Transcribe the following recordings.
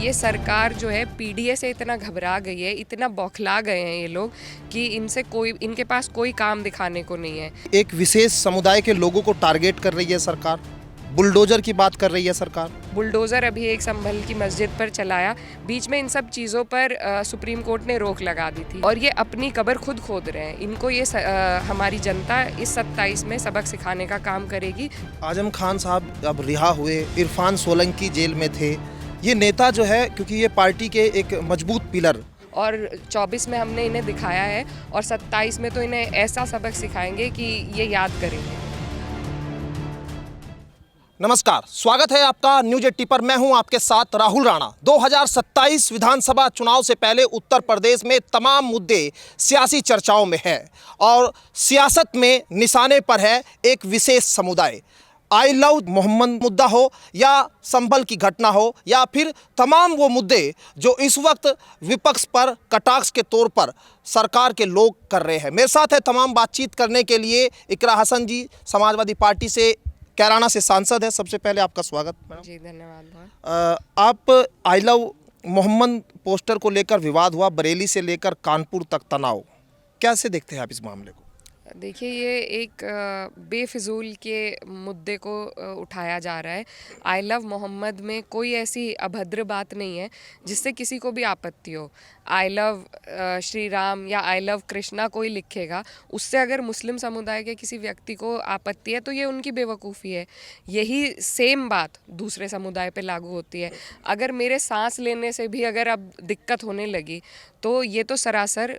ये सरकार जो है पीडीए से इतना घबरा गई है, इतना बौखला गए हैं ये लोग कि इनके पास कोई काम दिखाने को नहीं है। एक विशेष समुदाय के लोगों को टारगेट कर रही है सरकार, बुलडोजर की बात कर रही है सरकार। बुलडोज़र अभी एक संभल की मस्जिद पर चलाया, बीच में इन सब चीज़ों पर सुप्रीम कोर्ट ने रोक लगा दी थी और ये अपनी कब्र खुद खोद रहे हैं। इनको ये हमारी जनता इस 27 में सबक सिखाने का काम करेगी। आजम खान साहब अब रिहा हुए, इरफान सोलंकी जेल में थे। ये नेता जो है, क्योंकि ये पार्टी के एक मजबूत पिलर, और 24 में हमने इन्हें दिखाया है और 27 में तो इन्हें ऐसा सबक सिखाएंगे कि ये याद करेंगे। नमस्कार, स्वागत है आपका न्यूज 80 पर। मैं हूं आपके साथ राहुल राणा। 2027 विधानसभा चुनाव से पहले उत्तर प्रदेश में तमाम मुद्दे सियासी चर्चाओं में है और सियासत में निशाने पर है एक विशेष समुदाय। आई लव मोहम्मद मुद्दा हो या संभल की घटना हो या फिर तमाम वो मुद्दे जो इस वक्त विपक्ष पर कटाक्ष के तौर पर सरकार के लोग कर रहे हैं। मेरे साथ है तमाम बातचीत करने के लिए इकरा हसन जी, समाजवादी पार्टी से कैराना से सांसद है। सबसे पहले आपका स्वागत मैडम। जी धन्यवाद बहुत। आप आई लव मोहम्मद पोस्टर को लेकर विवाद हुआ, बरेली से लेकर कानपुर तक तनाव, कैसे देखते हैं आप इस मामले को? देखिए, ये एक बेफिजूल के मुद्दे को उठाया जा रहा है। आई लव मोहम्मद में कोई ऐसी अभद्र बात नहीं है जिससे किसी को भी आपत्ति हो। आई लव श्री राम या आई लव कृष्णा कोई लिखेगा, उससे अगर मुस्लिम समुदाय के किसी व्यक्ति को आपत्ति है तो ये उनकी बेवकूफ़ी है। यही सेम बात दूसरे समुदाय पे लागू होती है। अगर मेरे सांस लेने से भी अगर अब दिक्कत होने लगी तो ये तो सरासर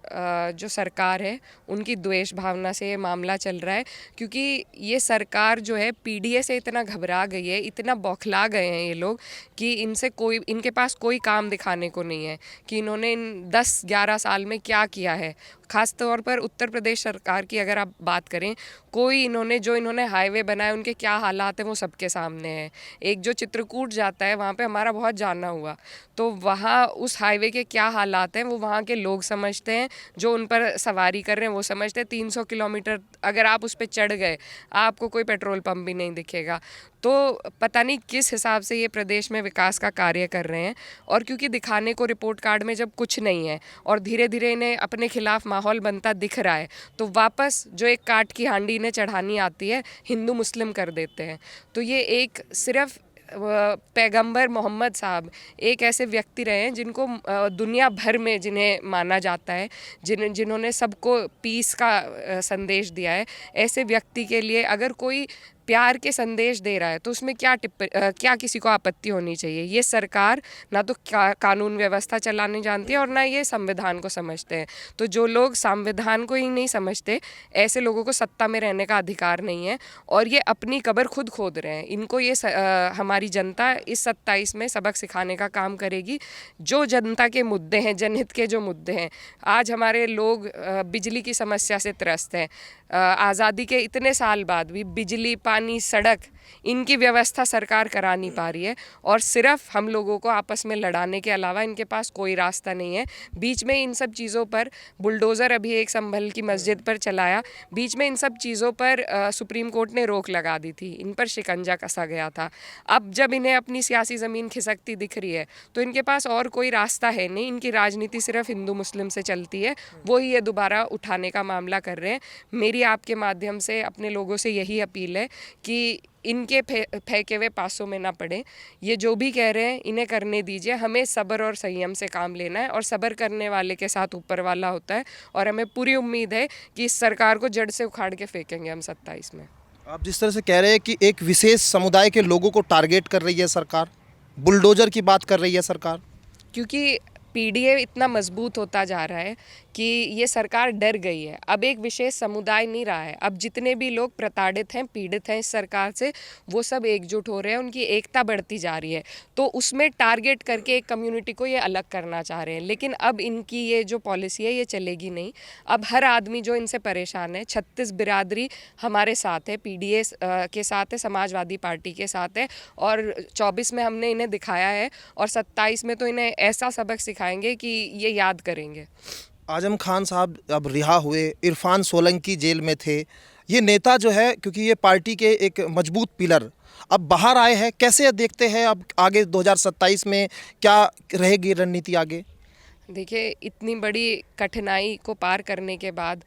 जो सरकार है उनकी द्वेष भावना से ये मामला चल रहा है, क्योंकि ये सरकार जो है पीडीए से इतना घबरा गई है, इतना बौखला गए हैं ये लोग कि इनके पास कोई काम दिखाने को नहीं है कि इन्होंने 10-11 साल में क्या किया है। ख़ास तौर पर उत्तर प्रदेश सरकार की अगर आप बात करें, इन्होंने हाईवे बनाए उनके क्या हालात हैं वो सबके सामने है। एक जो चित्रकूट जाता है वहाँ पे हमारा बहुत जाना हुआ, तो वहाँ उस हाईवे के क्या हालात हैं वो वहाँ के लोग समझते हैं, जो उन पर सवारी कर रहे हैं वो समझते हैं। 300 किलोमीटर अगर आप उस पर चढ़ गए, आपको कोई पेट्रोल पंप भी नहीं दिखेगा। तो पता नहीं किस हिसाब से ये प्रदेश में विकास का कार्य कर रहे हैं। और क्योंकि दिखाने को रिपोर्ट कार्ड में जब कुछ नहीं है और धीरे धीरे इन्हें अपने खिलाफ माहौल बनता दिख रहा है, तो वापस जो एक काट की हांडी इन्हें चढ़ानी आती है, हिंदू मुस्लिम कर देते हैं। तो ये एक सिर्फ पैगंबर मोहम्मद साहब एक ऐसे व्यक्ति रहे हैं जिनको दुनिया भर में जिन्हें माना जाता है, जिन्होंने सबको पीस का संदेश दिया है। ऐसे व्यक्ति के लिए अगर कोई प्यार के संदेश दे रहा है तो उसमें क्या किसी को आपत्ति होनी चाहिए? ये सरकार ना तो कानून व्यवस्था चलाने जानती है और ना ये संविधान को समझते हैं। तो जो लोग संविधान को ही नहीं समझते, ऐसे लोगों को सत्ता में रहने का अधिकार नहीं है और ये अपनी कब्र खुद खोद रहे हैं। इनको ये हमारी जनता इस 27 में सबक सिखाने का काम करेगी। जो जनता के मुद्दे हैं, जनहित के जो मुद्दे हैं, आज हमारे लोग बिजली की समस्या से त्रस्त हैं। आज़ादी के इतने साल बाद भी बिजली, पानी, सड़क, इनकी व्यवस्था सरकार करा नहीं पा रही है और सिर्फ हम लोगों को आपस में लड़ाने के अलावा इनके पास कोई रास्ता नहीं है। बीच में इन सब चीज़ों पर बुलडोज़र अभी एक संभल की मस्जिद पर चलाया, बीच में इन सब चीज़ों पर सुप्रीम कोर्ट ने रोक लगा दी थी, इन पर शिकंजा कसा गया था। अब जब इन्हें अपनी सियासी ज़मीन खिसकती दिख रही है तो इनके पास और कोई रास्ता है नहीं। इनकी राजनीति सिर्फ हिंदू मुस्लिम से चलती है, वही ये दोबारा उठाने का मामला कर रहे हैं। मेरी आपके माध्यम से अपने लोगों से यही अपील है कि इनके फेंके हुए पासों में ना पड़े। ये जो भी कह रहे हैं इन्हें करने दीजिए। हमें सब्र और संयम से काम लेना है और सब्र करने वाले के साथ ऊपर वाला होता है और हमें पूरी उम्मीद है कि इस सरकार को जड़ से उखाड़ के फेंकेंगे हम 27 में। आप जिस तरह से कह रहे हैं कि एक विशेष समुदाय के लोगों को टारगेट कर रही है सरकार, बुलडोजर की बात कर रही है सरकार, क्योंकि पीडीए इतना मजबूत होता जा रहा है कि ये सरकार डर गई है। अब एक विशेष समुदाय नहीं रहा है। अब जितने भी लोग प्रताड़ित हैं, पीड़ित हैं इस सरकार से, वो सब एकजुट हो रहे हैं, उनकी एकता बढ़ती जा रही है। तो उसमें टारगेट करके एक कम्युनिटी को ये अलग करना चाह रहे हैं। लेकिन अब इनकी ये जो पॉलिसी है ये चलेगी नहीं। अब हर आदमी जो इनसे परेशान है, 36 बिरादरी हमारे साथ है, पीडीए के साथ है, समाजवादी पार्टी के साथ है और 24 में हमने इन्हें दिखाया है और 27 में तो इन्हें ऐसा सबक सिखाएंगे कि ये याद करेंगे। आजम खान साहब अब रिहा हुए, इरफान सोलंकी जेल में थे। ये नेता जो है, क्योंकि ये पार्टी के एक मजबूत पिलर अब बाहर आए हैं, कैसे देखते हैं अब आगे 2027 में क्या रहेगी रणनीति आगे? देखिए, इतनी बड़ी कठिनाई को पार करने के बाद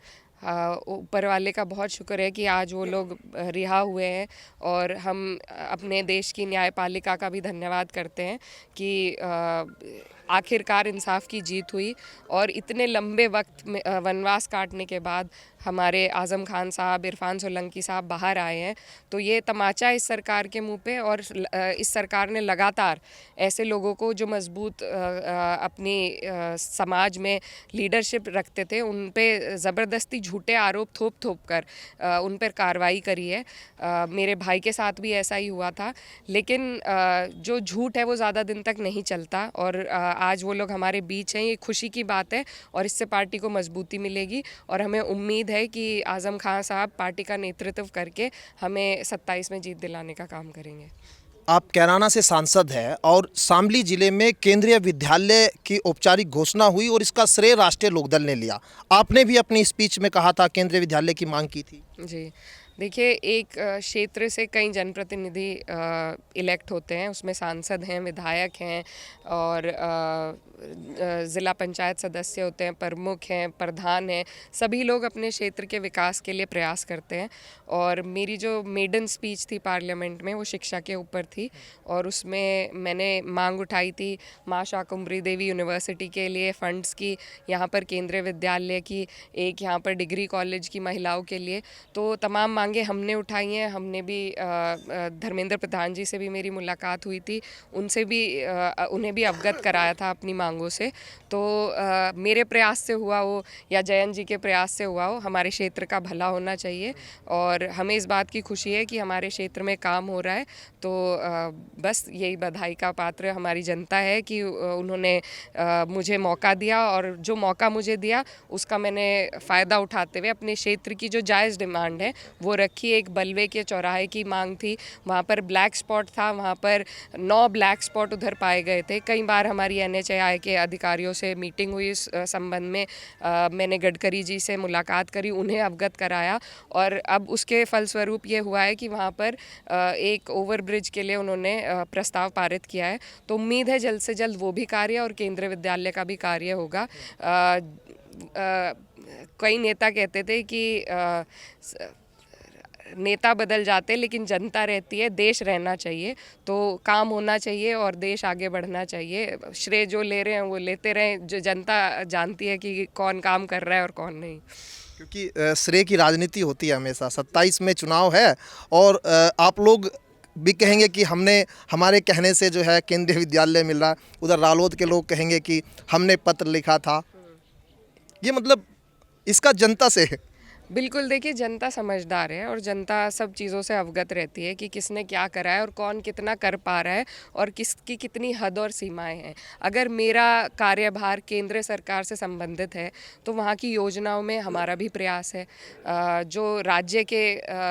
ऊपर वाले का बहुत शुक्र है कि आज वो लोग रिहा हुए हैं, और हम अपने देश की न्यायपालिका का भी धन्यवाद करते हैं कि आखिरकार इंसाफ की जीत हुई, और इतने लंबे वक्त में वनवास काटने के बाद हमारे आज़म खान साहब, इरफान सोलंकी साहब बाहर आए हैं। तो ये तमाचा इस सरकार के मुंह पे, और इस सरकार ने लगातार ऐसे लोगों को जो मजबूत अपनी समाज में लीडरशिप रखते थे, उन पे ज़बरदस्ती झूठे आरोप थोप कर उन पर कार्रवाई करी है। मेरे भाई के साथ भी ऐसा ही हुआ था, लेकिन जो झूठ है वो ज़्यादा दिन तक नहीं चलता, और आज वो लोग हमारे बीच हैं। ये खुशी की बात है, और इससे पार्टी को मजबूती मिलेगी, और हमें उम्मीद है कि आज़म खान साहब पार्टी का नेतृत्व करके हमें 27 में जीत दिलाने का काम करेंगे। आप कैराना से सांसद हैं और शामली जिले में केंद्रीय विद्यालय की औपचारिक घोषणा हुई और इसका श्रेय राष्ट्रीय लोकदल ने लिया। आपने भी अपनी स्पीच में कहा था केंद्रीय विद्यालय की मांग की थी। जी, देखिए, एक क्षेत्र से कई जनप्रतिनिधि इलेक्ट होते हैं, उसमें सांसद हैं, विधायक हैं, और ज़िला पंचायत सदस्य होते हैं, प्रमुख हैं, प्रधान हैं। सभी लोग अपने क्षेत्र के विकास के लिए प्रयास करते हैं, और मेरी जो मेडन स्पीच थी पार्लियामेंट में वो शिक्षा के ऊपर थी, और उसमें मैंने मांग उठाई थी माँ शाकुंभरी देवी यूनिवर्सिटी के लिए फ़ंड्स की, यहाँ पर केंद्रीय विद्यालय की, एक यहाँ पर डिग्री कॉलेज की महिलाओं के लिए। तो तमाम मांगे हमने उठाई हैं। हमने भी धर्मेंद्र प्रधान जी से भी मेरी मुलाकात हुई थी, उनसे भी उन्हें भी अवगत कराया था अपनी मांगों से। तो मेरे प्रयास से हुआ हो या जयंत जी के प्रयास से हुआ हो, हमारे क्षेत्र का भला होना चाहिए, और हमें इस बात की खुशी है कि हमारे क्षेत्र में काम हो रहा है। तो बस यही बधाई का पात्र हमारी जनता है कि उन्होंने मुझे मौका दिया, और जो मौका मुझे दिया उसका मैंने फ़ायदा उठाते हुए अपने क्षेत्र की जो जायज़ डिमांड है वो रखी। एक बलवे के चौराहे की मांग थी, वहाँ पर ब्लैक स्पॉट था, वहाँ पर 9 ब्लैक स्पॉट उधर पाए गए थे। कई बार हमारी NHAI के अधिकारियों से मीटिंग हुई इस संबंध में। मैंने गडकरी जी से मुलाकात करी, उन्हें अवगत कराया, और अब उसके फलस्वरूप ये हुआ है कि वहाँ पर एक ओवरब्रिज के लिए उन्होंने प्रस्ताव पारित किया है। तो उम्मीद है जल्द से जल्द वो भी कार्य और केंद्रीय विद्यालय का भी कार्य होगा। कई नेता कहते थे कि नेता बदल जाते लेकिन जनता रहती है, देश रहना चाहिए। तो काम होना चाहिए और देश आगे बढ़ना चाहिए। श्रेय जो ले रहे हैं वो लेते रहें, जो जनता जानती है कि कौन काम कर रहा है और कौन नहीं। क्योंकि श्रेय की राजनीति होती है हमेशा। 27 में चुनाव है, और आप लोग भी कहेंगे कि हमने, हमारे कहने से जो है केंद्रीय विद्यालय मिल रहा है, उधर रालोद के लोग कहेंगे कि हमने पत्र लिखा था। ये मतलब इसका जनता से है। बिल्कुल, देखिए, जनता समझदार है, और जनता सब चीज़ों से अवगत रहती है कि किसने क्या करा है और कौन कितना कर पा रहा है और किसकी कितनी हद और सीमाएं हैं। अगर मेरा कार्यभार केंद्र सरकार से संबंधित है तो वहाँ की योजनाओं में हमारा भी प्रयास है। जो राज्य के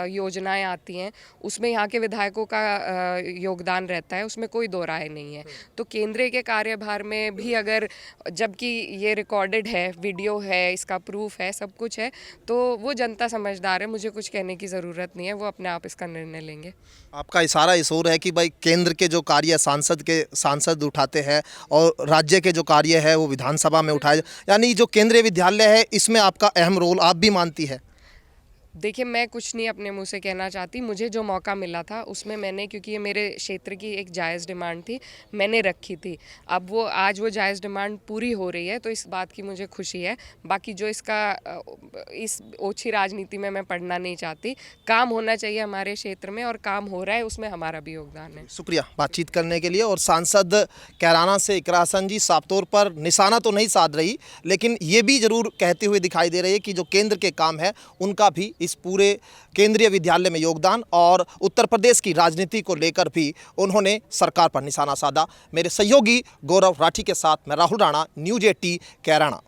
योजनाएं आती हैं उसमें यहाँ के विधायकों का योगदान रहता है, उसमें कोई दो राय नहीं है। तो केंद्र के कार्यभार में भी अगर, जबकि ये रिकॉर्डेड है, वीडियो है, इसका प्रूफ है, सब कुछ है, तो वो जनता समझदार है, मुझे कुछ कहने की ज़रूरत नहीं है, वो अपने आप इसका निर्णय लेंगे। आपका इशारा इस ओर है कि भाई केंद्र के जो कार्य सांसद उठाते हैं और राज्य के जो कार्य है वो विधानसभा में उठाए, यानी जो केंद्रीय विद्यालय है इसमें आपका अहम रोल आप भी मानती है? देखिए, मैं कुछ नहीं अपने मुंह से कहना चाहती। मुझे जो मौका मिला था उसमें मैंने, क्योंकि ये मेरे क्षेत्र की एक जायज़ डिमांड थी, मैंने रखी थी। अब वो आज वो जायज़ डिमांड पूरी हो रही है, तो इस बात की मुझे खुशी है। बाकी जो इसका इस ओछी राजनीति में मैं पढ़ना नहीं चाहती। काम होना चाहिए हमारे क्षेत्र में, और काम हो रहा है, उसमें हमारा भी योगदान है। शुक्रिया बातचीत करने के लिए। और सांसद कैराना से इकरा हसन जी साफ तौर पर निशाना तो नहीं साध रही, लेकिन ये भी जरूर कहते हुए दिखाई दे रही है कि जो केंद्र के काम है उनका भी इस पूरे केंद्रीय विद्यालय में योगदान, और उत्तर प्रदेश की राजनीति को लेकर भी उन्होंने सरकार पर निशाना साधा। मेरे सहयोगी गौरव राठी के साथ मैं राहुल राणा, न्यूज़ 18 कैराना।